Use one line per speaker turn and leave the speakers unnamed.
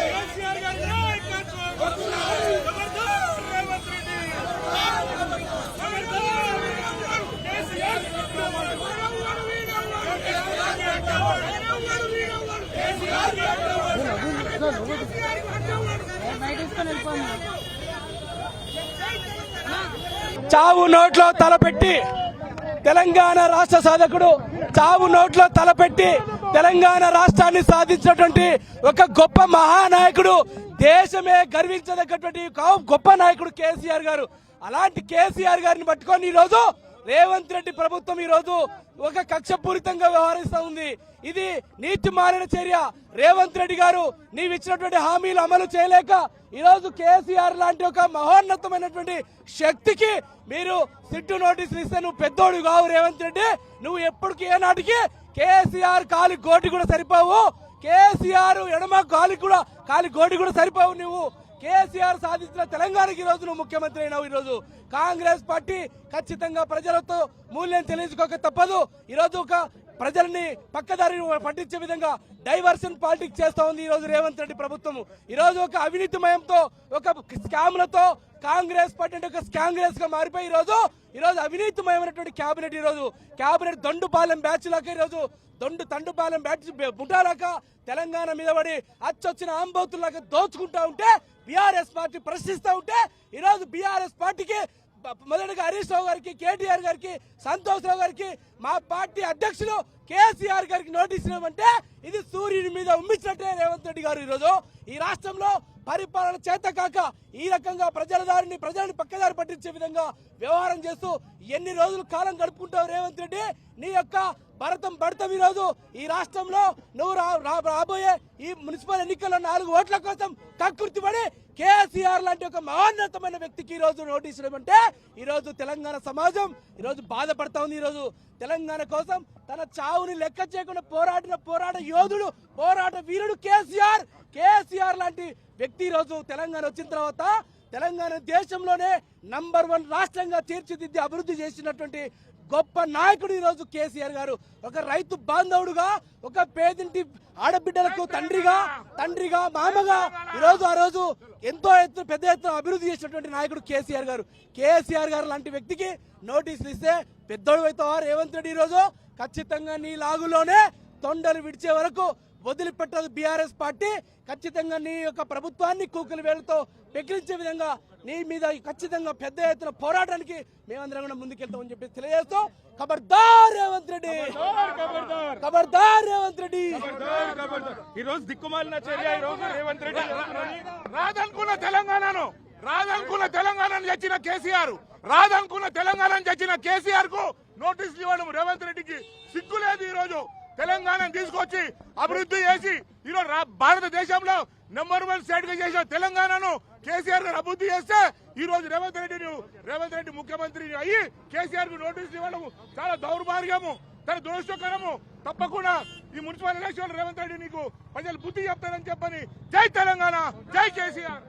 కేసీఆర్ గారి నాయకత్వం చావు నోట్లో తలపెట్టి తెలంగాణ రాష్ట్ర సాధకుడు చావు నోట్లో తలపెట్టి తెలంగాణ రాష్ట్రాన్ని సాధించినటువంటి ఒక గొప్ప మహానాయకుడు, దేశమే గర్వించదగ్గటువంటి గొప్ప నాయకుడు కేసీఆర్ గారు. అలాంటి కేసీఆర్ గారిని పట్టుకొని ఈరోజు రేవంత్ రెడ్డి ప్రభుత్వం ఈరోజు ఒక కక్షపూరితంగా వ్యవహరిస్తూ ఉంది. ఇది నీతి మాలిన చర్య. రేవంత్ రెడ్డి గారు నీవు ఇచ్చినటువంటి హామీలు అమలు చేయలేక ఈరోజు కేసీఆర్ లాంటి ఒక మహోన్నతమైనటువంటి శక్తికి మీరు సిట్టు నోటీసులు ఇస్తే నువ్వు పెద్దోడు కావు రేవంత్ రెడ్డి. నువ్వు ఎప్పటికీ ఏనాటికి కేసీఆర్ కాలి గోటి కూడా సరిపోవు, కేసీఆర్ ఎడమ కాలి గోటి కూడా సరిపోవు. నువ్వు కేసీఆర్ సాధించిన తెలంగాణకి ఈరోజు నువ్వు ముఖ్యమంత్రి అయినావు. ఈరోజు కాంగ్రెస్ పార్టీ ఖచ్చితంగా ప్రజలతో మూల్యం తెలియజుకోక తప్పదు. ఈరోజు ఒక ప్రజల్ని పక్కదారి పట్టించే విధంగా డైవర్షన్ పాలిటిక్స్ చేస్తా ఉంది ఈరోజు రేవంత్ రెడ్డి ప్రభుత్వం. ఈరోజు ఒక అవినీతిమయంతో ఒక స్కామ్లతో కాంగ్రెస్ పార్టీ అంటే ఒక కాంగ్రెస్ గా మారిపోయి ఈరోజు అవినీతిమయమైనటువంటి క్యాబినెట్, ఈరోజు క్యాబినెట్ దొండుపాలెం బ్యాచ్ లాగా ఈరోజు తండుపాలెం బ్యాచ్ ముఠాలాక తెలంగాణ మీద పడి అచ్చొచ్చిన ఆంబోతులాగా దోచుకుంటా ఉంటే బీఆర్ఎస్ పార్టీ ప్రశ్నిస్తూ ఉంటే ఈరోజు బీఆర్ఎస్ పార్టీకి మొదటిగా హరీష్ రావు గారికి, కేటీఆర్ గారికి, సంతోష్ రావు గారికి, మా పార్టీ అధ్యక్షులు కేసీఆర్ గారికి నోటీసు ఇవ్వమంటే ఇది సూర్యుని మీద ఉమ్మించినట్టే రేవంత్ రెడ్డి గారు. ఈరోజు ఈ రాష్ట్రంలో పరిపాలన చేత కాక ఈ రకంగా ప్రజలను పక్కదారి పట్టించే విధంగా వ్యవహారం చేస్తూ ఎన్ని రోజులు కాలం గడుపుకుంటావు రేవంత్ రెడ్డి? నీ యొక్క భరతం పడతాం. ఈరోజు ఈ రాష్ట్రంలో నువ్వు రాబోయే ఈ మున్సిపల్ ఎన్నికల్లో 4 ఓట్ల కోసం కకృతి పడి కేసీఆర్ లాంటి ఒక మహోన్నతమైన వ్యక్తికి ఈరోజు నోటీసులు ఇవ్వమంటే ఈరోజు తెలంగాణ సమాజం ఈరోజు బాధపడతా ఉంది. ఈరోజు తెలంగాణ కోసం తన చావుని లెక్క చేయకుండా పోరాట యోధుడు, పోరాట వీరుడు కేసీఆర్ లాంటి వ్యక్తి ఈరోజు తెలంగాణ వచ్చిన తర్వాత తెలంగాణ దేశంలోనే నంబర్ 1 రాష్ట్రంగా తీర్చిదిద్ది అభివృద్ధి చేసినటువంటి గొప్ప నాయకుడు ఈరోజు కేసీఆర్ గారు. ఒక రైతు బాంధవుడుగా, ఒక పేదింటి ఆడబిడ్డలకు తండ్రిగా మామగా ఆ రోజు ఎంతో పెద్ద ఎత్తున అభివృద్ధి చేసినటువంటి నాయకుడు కేసీఆర్ గారు లాంటి వ్యక్తికి నోటీసులు ఇస్తే పెద్దోడు అవుతావా రేవంత్ రెడ్డి? ఈరోజు ఖచ్చితంగా నీ లాగులోనే తొండలు విడిచే వరకు వదిలిపెట్టదు బీఆర్ఎస్ పార్టీ. ఖచ్చితంగా నీ యొక్క ప్రభుత్వాన్ని కూకలి వేలతో పెకిలించే విధంగా నీ మీద ఖచ్చితంగా పెద్ద ఎత్తున పోరాటానికి మేమందరం కూడా ముందుకెళ్తామని చెప్పి తెలియజేస్తూ ఖబర్దార్ రేవంత్ రెడ్డి, ఖబర్దార్ రేవంత్ రెడ్డి.
ఈ రోజు దిక్కుమాలిన చర్య. ఈ రోజు రేవంత్ రెడ్డి రాదనుకున్న తెలంగాణను తెచ్చిన కేసీఆర్ కు నోటీసులు ఇవ్వడం రేవంత్ రెడ్డికి సిగ్గు లేదు. ఈ రోజు తెలంగాణను తీసుకొచ్చి అభివృద్ధి చేసి ఈరోజు భారతదేశంలో నంబర్ 1 స్టేట్ గా చేసిన తెలంగాణను కేసీఆర్ గారు అభివృద్ధి చేస్తే ఈ రోజు రేవంత్ రెడ్డి ముఖ్యమంత్రి అయ్యి కేసీఆర్ కు నోటీసులు ఇవ్వడం చాలా దౌర్భాగ్యము, చాలా దురదృష్టకరము. తప్పకుండా ఈ మున్సిపల్ ఎలక్షన్ రేవంత్ రెడ్డి నీకు ప్రజలు బుద్ధి చెప్తారని చెప్పని జై తెలంగాణ, జై కేసీఆర్.